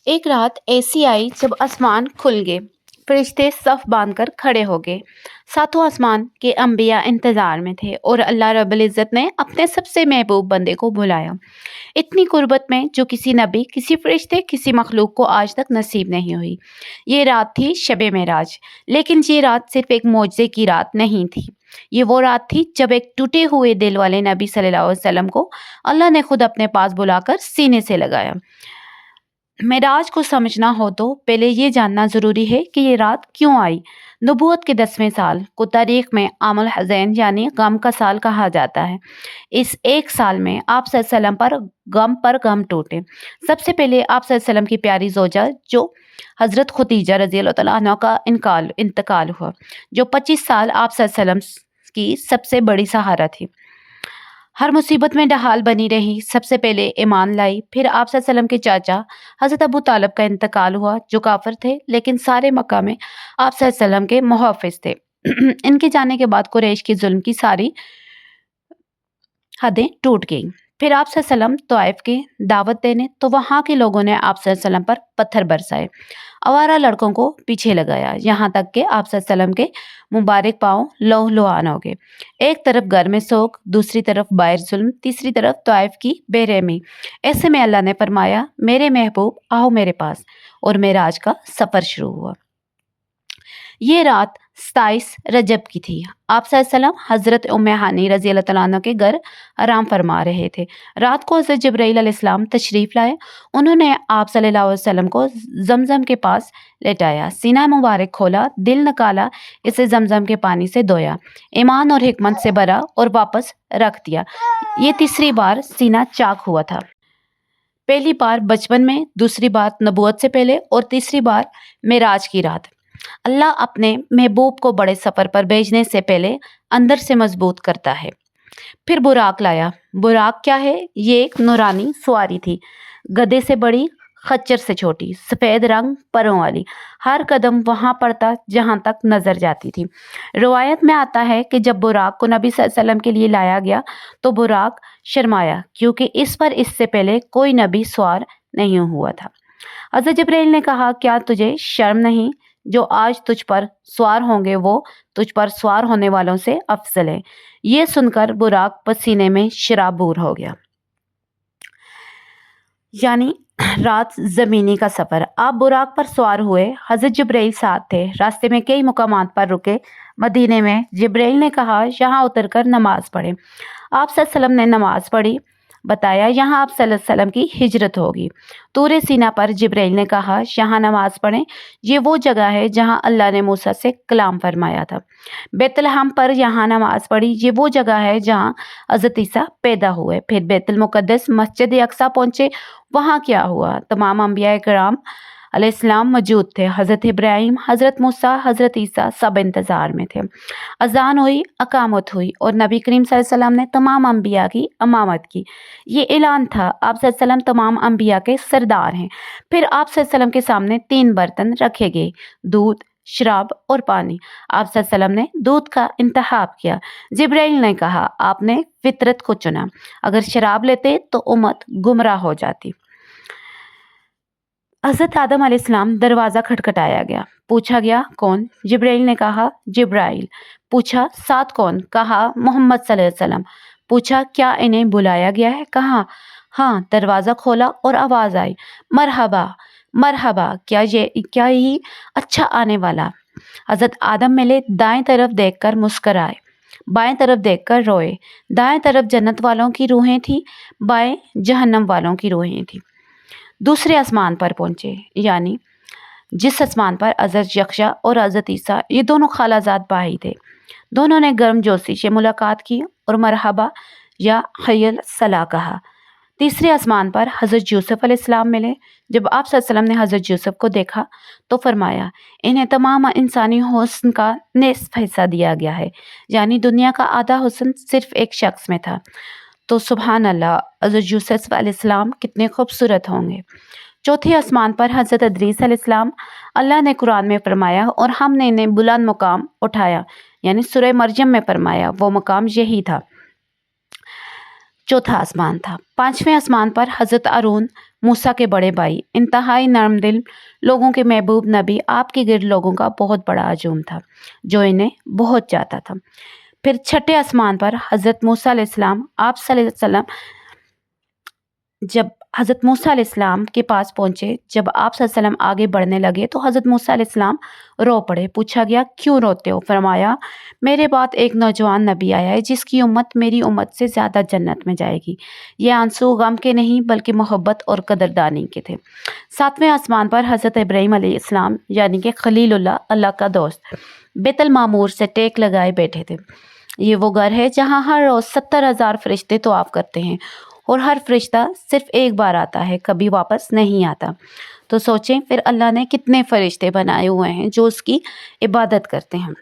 एक रात ऐसी आई जब आसमान खुल गए। फरिश्ते सफ बांधकर खड़े हो गए। सातों आसमान के अंबिया इंतजार में थे और अल्लाह रब्बुल इज़्ज़त ने अपने सबसे महबूब बंदे को बुलाया। इतनी कुर्बत में जो किसी नबी, किसी फरिश्ते, किसी मखलूक को आज तक नसीब नहीं हुई। ये रात थी शब मेराज। लेकिन ये रात सिर्फ एक मौजज़े की रात नहीं थी। ये वो रात थी जब एक टूटे हुए दिल वाले नबी सल्लल्लाहु अलैहि वसल्लम को अल्लाह ने खुद अपने पास बुलाकर सीने से लगाया। मेराज को समझना हो तो पहले ये जानना ज़रूरी है कि ये रात क्यों आई। नबूवत के 10वें साल को तारीख में आमुल हज़ैन यानी गम का साल कहा जाता है। इस एक साल में आप सल्लल्लाहु अलैहि वसल्लम पर गम टूटे। सबसे पहले आप सल्लल्लाहु अलैहि वसल्लम की प्यारी ज़ौजा जो हज़रत खुदीजा रज़ी अल्लाह तआला अन्हा का इंतकाल हुआ, जो 25 साल आप सल्लल्लाहु अलैहि वसल्लम की सबसे बड़ी सहारा थी। हर मुसीबत में ढहाल बनी रही। सबसे पहले ईमान लाई। फिर आप सल्लल्लाहु अलैहि वसल्लम के चाचा हज़रत अबू तालिब का इंतकाल हुआ, जो काफिर थे लेकिन सारे मक्का में आप सल्लल्लाहु अलैहि वसल्लम के मुहाफ़िज़ थे। इनके जाने के बाद कुरैश की जुल्म की सारी हदें टूट गईं। फिर आप सल्लल्लाहु अलैहि वसल्लम तौइफ की दावत देने तो वहाँ के लोगों ने आप सल्लल्लाहु अलैहि वसल्लम पर पत्थर बरसाए, आवारा लड़कों को पीछे लगाया, यहाँ तक कि आप सल्लल्लाहु अलैहि वसल्लम के मुबारक पाँव लहूलुहान हो गए। एक तरफ घर में सोग, दूसरी तरफ बाहर जुल्म, तीसरी तरफ तौइफ की बेरहमी। ऐसे में अल्लाह ने फरमाया, मेरे महबूब आओ मेरे पास, और मेराज का सफ़र शुरू हुआ। ये रात 27 रजब की थी। आप सल्लल्लाहु अलैहि वसल्लम हज़रत उम्मे हानी रज़ी अल्लाह तआला अन्हा के घर आराम फरमा रहे थे। रात को हज़रत जिब्राईल अलैहिस्सलाम तशरीफ़ लाए। उन्होंने आप सल्लल्लाहु अलैहि वसल्लम को ज़मज़म के पास लेटाया, सीना मुबारक खोला, दिल निकाला, इसे ज़मज़म के पानी से धोया, ईमान और हिकमत से भरा और वापस रख दिया। ये तीसरी बार सीना चाक हुआ था। पहली बार बचपन में, दूसरी बार नबूवत से पहले और तीसरी बार मेराज की रात। अल्लाह अपने महबूब को बड़े सफ़र पर भेजने से पहले अंदर से मजबूत करता है। फिर बुराक लाया। बुराक क्या है? ये एक नूरानी सवारी थी, गधे से बड़ी, खच्चर से छोटी, सफ़ेद रंग परों वाली। हर कदम वहाँ पड़ता जहाँ तक नज़र जाती थी। रवायत में आता है कि जब बुराक को नबी सल्लल्लाहु अलैहि वसल्लम के लिए लाया गया तो बुराक शर्माया, क्योंकि इस पर इससे पहले कोई नबी सवार नहीं हुआ था। हज़रत जिब्राईल ने कहा, क्या तुझे शर्म नहीं? जो आज तुझ पर सवार होंगे वो तुझ पर सवार होने वालों से अफजल है। ये सुनकर बुराक पसीने में शराबूर हो गया। यानी रात ज़मीनी का सफ़र। आप बुराक पर सवार हुए, हज़रत जिब्राईल साथ थे। रास्ते में कई मुकामात पर रुके। मदीने में जिब्राईल ने कहा, यहाँ उतरकर नमाज पढ़ें। आप सल्लल्लाहु अलैहि वसल्लम ने नमाज पढ़ी। बताया, यहाँ आप सल्लल्लाहु अलैहि वसल्लम की हिजरत होगी। तूरे सीना पर जिब्राईल ने कहा, यहाँ नमाज पढ़ें। ये वो जगह है जहाँ अल्लाह ने मूसा से कलाम फरमाया था। बैतलहम पर यहाँ नमाज पढ़ी। ये वो जगह है जहाँ हज़रत ईसा पैदा हुए। फिर बैतुल मुक़द्दस मस्जिद अक़सा पहुँचे। वहाँ क्या हुआ? तमाम अंबिया किराम अलैहिस्सलाम मौजूद थे। हज़रत इब्राहीम, हज़रत मूसा, हज़रत ईसा सब इंतज़ार में थे। अज़ान हुई, अकामत हुई और नबी करीम सल्लल्लाहु अलैहि वसल्लम ने तमाम अंबिया की इमामत की। ये ऐलान था, आप सल्लल्लाहु अलैहि वसल्लम तमाम अंबिया के सरदार हैं। फिर आप सल्लल्लाहु अलैहि वसल्लम के सामने 3 बर्तन रखे गए, दूध, शराब और पानी। आप सल्लल्लाहु अलैहि वसल्लम ने दूध का इंतखाब किया। जिब्राईल ने कहा, आपने फितरत को चुना। अगर शराब लेते तो उम्मत गुमराह हो जाती। हज़रत आदम अलैहिस्सलाम दरवाज़ा खटखटाया गया। पूछा गया, कौन? जिब्राईल ने कहा, जिब्राईल। पूछा, साथ कौन? कहा, मोहम्मद सल्लल्लाहु अलैहि वसल्लम। पूछा, क्या इन्हें बुलाया गया है? कहा, हाँ। दरवाज़ा खोला और आवाज़ आई, मरहबा मरहबा, क्या यही अच्छा आने वाला? हज़रत आदम मिले, दाएं तरफ देखकर मुस्कराए, बाएं तरफ देखकर रोए। दाएं तरफ जन्नत वालों की रूहें थी, बाएं जहन्नम वालों की रूहें थी। दूसरे आसमान पर पहुँचे, यानी जिस आसमान पर हज़रत यक्षा और हज़रत ईसा ये दोनों खालाजाद भाई थे। दोनों ने गर्म जोशी से मुलाकात की और मरहबा या हय्यल सलाह कहा। तीसरे आसमान पर हज़रत यूसुफ अलैहिस्सलाम मिले। जब आप सल्लल्लाहु अलैहि वसल्लम ने हज़रत यूसुफ को देखा तो फरमाया, इन्हें तमाम इंसानी हुस्न का निस्फ़ हिस्सा दिया गया है, यानी दुनिया का आधा हुस्न सिर्फ एक शख्स में था। तो सुभान अल्लाह, हज़रत यूसुफ अलैहिस्सलाम कितने खूबसूरत होंगे। चौथे आसमान पर हज़रत इदरीस अलैहिस्सलाम। अल्लाह ने कुरान में फरमाया, और हमने इन्हें बुलंद मुकाम उठाया, यानी सूरह मरयम में फरमाया, वो मुकाम यही था। चौथा आसमान था। पांचवें आसमान पर हज़रत हारून मूसा के बड़े भाई, इंतहाई नरम दिल लोगों के महबूब नबी आप के गिर्द लोगों का बहुत बड़ा हजूम था जो इन्हें बहुत चाहता था। फिर छठे आसमान पर हज़रत मूसा अलैहिस्सलाम आप सल्लल्लाहु अलैहि वसल्लम जब हज़रत मूसा अलैहिस्सलाम के पास पहुंचे, जब आप सल्लल्लाहु अलैहि वसल्लम आगे बढ़ने लगे तो हज़रत मूसा अलैहिस्सलाम रो पड़े। पूछा गया क्यों रोते हो? फरमाया मेरे बाद एक नौजवान नबी आया है जिसकी उम्मत मेरी उम्मत से ज़्यादा जन्नत में जाएगी। ये आंसू गम के नहीं बल्कि मोहब्बत और कदरदानी के थे। सातवें आसमान पर हज़रत इब्राहीम अलैहिस्सलाम यानी कि खलीलुल्लाह, अल्लाह का दोस्त, बैतुल मामूर से टेक लगाए बैठे थे। ये वो घर है जहाँ हर रोज़ 70,000 फरिश्ते तवाफ करते हैं और हर फरिश्ता सिर्फ एक बार आता है, कभी वापस नहीं आता। तो सोचें फिर अल्लाह ने कितने फरिश्ते बनाए हुए हैं जो उसकी इबादत करते हैं।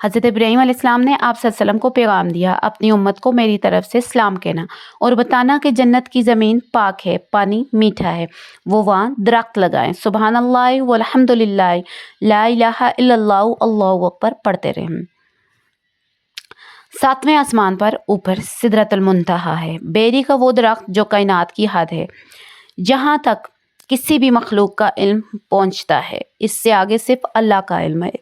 हज़रत इब्राहीम अलैहिस्सलाम ने आप सल्लल्लाहु अलैहि वसल्लम को पैगाम दिया, अपनी उम्मत को मेरी तरफ से सलाम कहना और बताना कि जन्नत की ज़मीन पाक है, पानी मीठा है, वो वहाँ दरख्त लगाएं, सुबहान अल्लाह वल्हम्दुलिल्लाह ला इलाहा इल्लल्लाहु अल्लाहु अकबर पढ़ते रहें। सातवें आसमान पर ऊपर सिदरतुल मुंतहा है, बेरी का वो दरख्त जो कायनात की हद है, जहाँ तक किसी भी मखलूक का इल्म पहुँचता है, इससे आगे सिर्फ अल्लाह का इल्म है।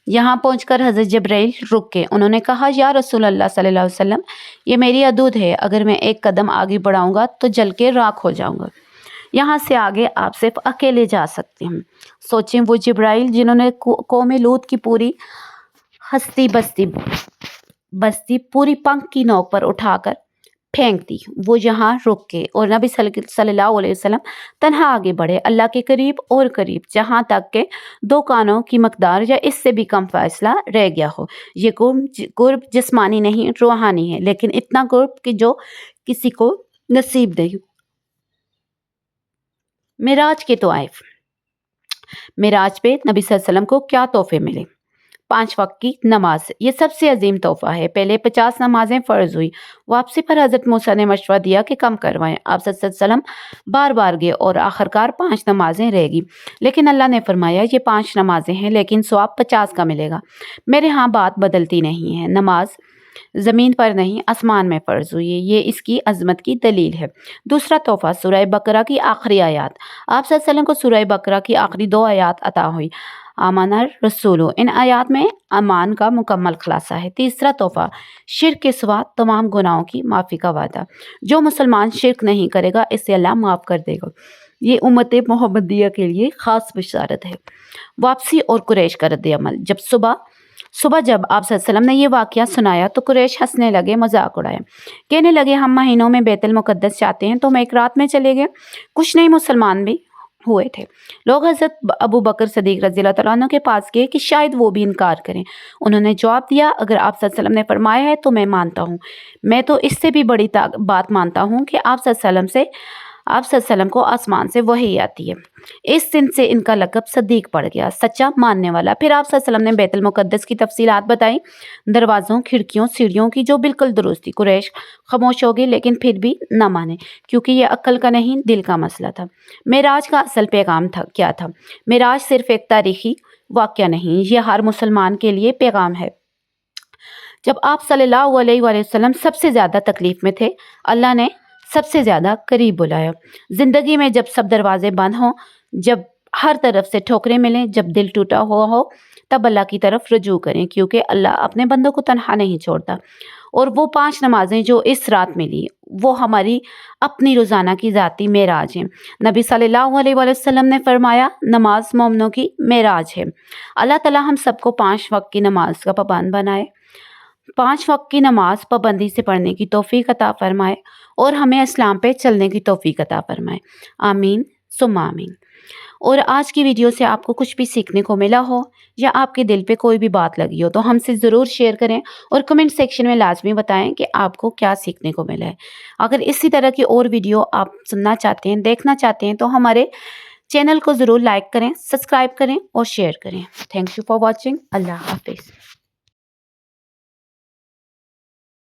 यहाँ पहुंचकर हज़रत जिब्राइल रुक के उन्होंने कहा या रसूल अल्लाह सल्लल्लाहु अलैहि वसल्लम, ये मेरी हदूद है, अगर मैं एक कदम आगे बढ़ाऊंगा तो जल के राख हो जाऊंगा। यहाँ से आगे आप सिर्फ अकेले जा सकते हैं। सोचें वो जिब्राइल जिन्होंने कौम लूत की पूरी हस्ती बस्ती पूरी पंख की नोक पर उठाकर फेंक दी, वो यहाँ रुक के और नबी सल्लल्लाहु अलैहि वसल्लम तन्हा आगे बढ़े अल्लाह के करीब और करीब, जहाँ तक के 2 कानों की मकदार या इससे भी कम फासला रह गया हो। ये कुर्ब जिस्मानी नहीं रूहानी है, लेकिन इतना कुर्ब कि जो किसी को नसीब नहीं। मेराज के तवाइफ। मेराज पे नबी सल्लल्लाहु अलैहि वसल्लम को क्या तोहफे मिले? 5 वक्त की नमाज, ये सबसे अजीम तोहफा है। पहले 50 नमाजें फ़र्ज हुई, वापसी पर हज़रत मूसा ने मशवरा दिया कि कम करवाएं। आप सल्लल्लाहु अलैहि वसल्लम बार बार गए और आखिरकार 5 नमाजें रहेगी, लेकिन अल्लाह ने फरमाया ये 5 नमाजें हैं लेकिन सवाब 50 का मिलेगा। मेरे यहाँ बात बदलती नहीं है, नमाज ज़मीन पर नहीं आसमान में फ़र्ज हुई है, ये इसकी अज़मत की दलील है। दूसरा तोहफ़ा सूरह बकरा की आखिरी आयत। आप सल्लल्लाहु अलैहि वसल्लम को सूरह बकरा की आखिरी 2 आयत अता हुई, आमना रसूल, इन आयात में अमान का मुकम्मल खुलासा है। तीसरा तोहफ़ा शिर्क के सिवा तमाम गुनाहों की माफ़ी का वादा। जो मुसलमान शिर्क नहीं करेगा इसे अल्लाह माफ़ कर देगा। ये उम्मत मोहम्मदिया के लिए ख़ास बशारत है। वापसी और कुरैश का रद्द-ए-अमल। जब सुबह जब आप सल्लल्लाहु अलैहि वसल्लम ने ये वाक़या सुनाया तो कुरैश हंसने लगे, मजाक उड़ाया, कहने लगे हम महीनों में बैतुल मुक़द्दस जाते हैं तो हम एक रात में चले गए। कुछ नहीं मुसलमान भी हुए थे। लोग हज़रत अबू बकर सिद्दीक़ रज़ियल्लाहु तआला अन्हु के पास गए कि शायद वो भी इनकार करें। उन्होंने जवाब दिया अगर आप सल्लल्लाहु अलैहि वसल्लम ने फरमाया है तो मैं मानता हूँ। मैं तो इससे भी बड़ी बात मानता हूँ कि आप सल्लल्लाहु अलैहि वसल्लम को आसमान से वही आती है। इस दिन से इनका लक़ब सदीक़ पड़ गया, सच्चा मानने वाला। फिर आप सल्लल्लाहु अलैहि वसल्लम ने बैतुल मुक़द्दस की तफसीलात बताई, दरवाज़ों, खिड़कियों, सीढ़ियों की जो बिल्कुल दुरुस्त थी। कुरैश खामोश हो गए लेकिन फिर भी न माने, क्योंकि ये अक्ल का नहीं दिल का मसला था। मेराज का असल पैगाम क्या था? मेराज सिर्फ एक तारीख़ी वाक़या नहीं, ये हर मुसलमान के लिए पैगाम है। जब आप सल्लल्लाहु अलैहि वसल्लम सबसे ज़्यादा तकलीफ़ में थे, अल्लाह ने सबसे ज़्यादा करीब बुलाया। ज़िंदगी में जब सब दरवाजे बंद हों, जब हर तरफ से ठोकरें मिलें, जब दिल टूटा हुआ हो, तब अल्लाह की तरफ रुजू करें, क्योंकि अल्लाह अपने बंदों को तन्हा नहीं छोड़ता। और वो 5 नमाजें जो इस रात मिली वो हमारी अपनी रोज़ाना की ज़ाती मेराज है। नबी सल्लल्लाहु अलैहि वसल्लम ने फरमाया नमाज मोमिनों की मेराज है। अल्लाह ताला हम सबको 5 वक्त की नमाज का पाबंद बनाए, 5 वक्त की नमाज पाबंदी से पढ़ने की तौफीक अता फरमाए और हमें इस्लाम पे चलने की तौफीक अता फरमाए। आमीन सुम्मा आमीन। और आज की वीडियो से आपको कुछ भी सीखने को मिला हो या आपके दिल पे कोई भी बात लगी हो तो हमसे ज़रूर शेयर करें और कमेंट सेक्शन में लाजमी बताएं कि आपको क्या सीखने को मिला है। अगर इसी तरह की और वीडियो आप सुनना चाहते हैं, देखना चाहते हैं तो हमारे चैनल को ज़रूर लाइक करें, सब्सक्राइब करें और शेयर करें। Thank you for watching. अल्लाह हाफिज़।